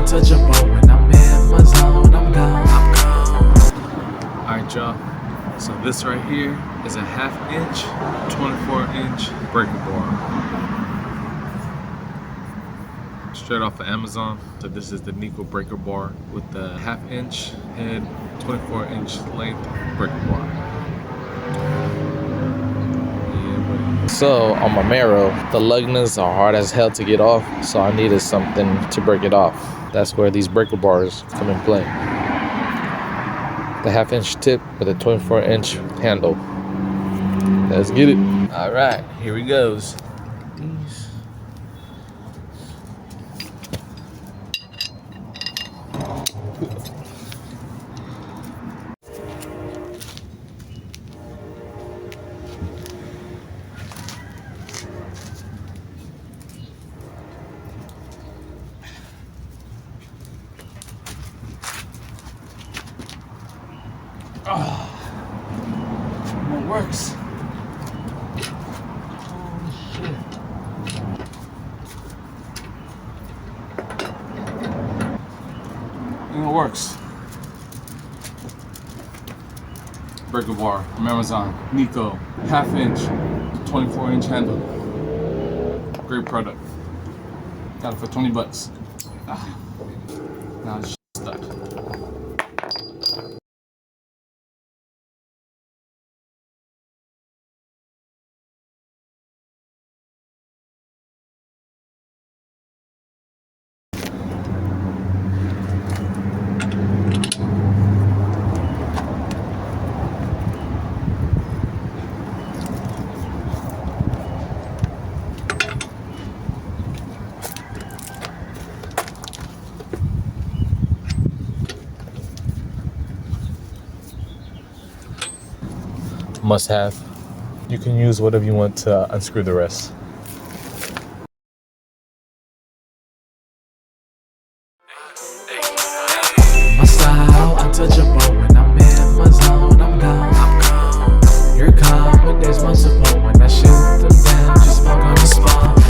untouchable. When I'm in my zone, I'm gone. Alright, y'all. So this right here is a 1/2 inch, 24-inch breaker bar. Straight off of Amazon. So this is the Neiko breaker bar with the 1/2 inch head, 24-inch length breaker bar. So on my Mero, the lug nuts are hard as hell to get off, so I needed something to break it off. That's where these breaker bars come in play. The 1/2 inch tip with a 24-inch handle. Let's get it. All right, here he goes. Oh, it works. Holy shit. And it works. Breaker bar from Amazon. Neiko. 1/2 inch, 24-inch handle. Great product. Got it for 20 bucks. Now it's stuck. Must have. You can use whatever you want to unscrew the rest. My style untouchable.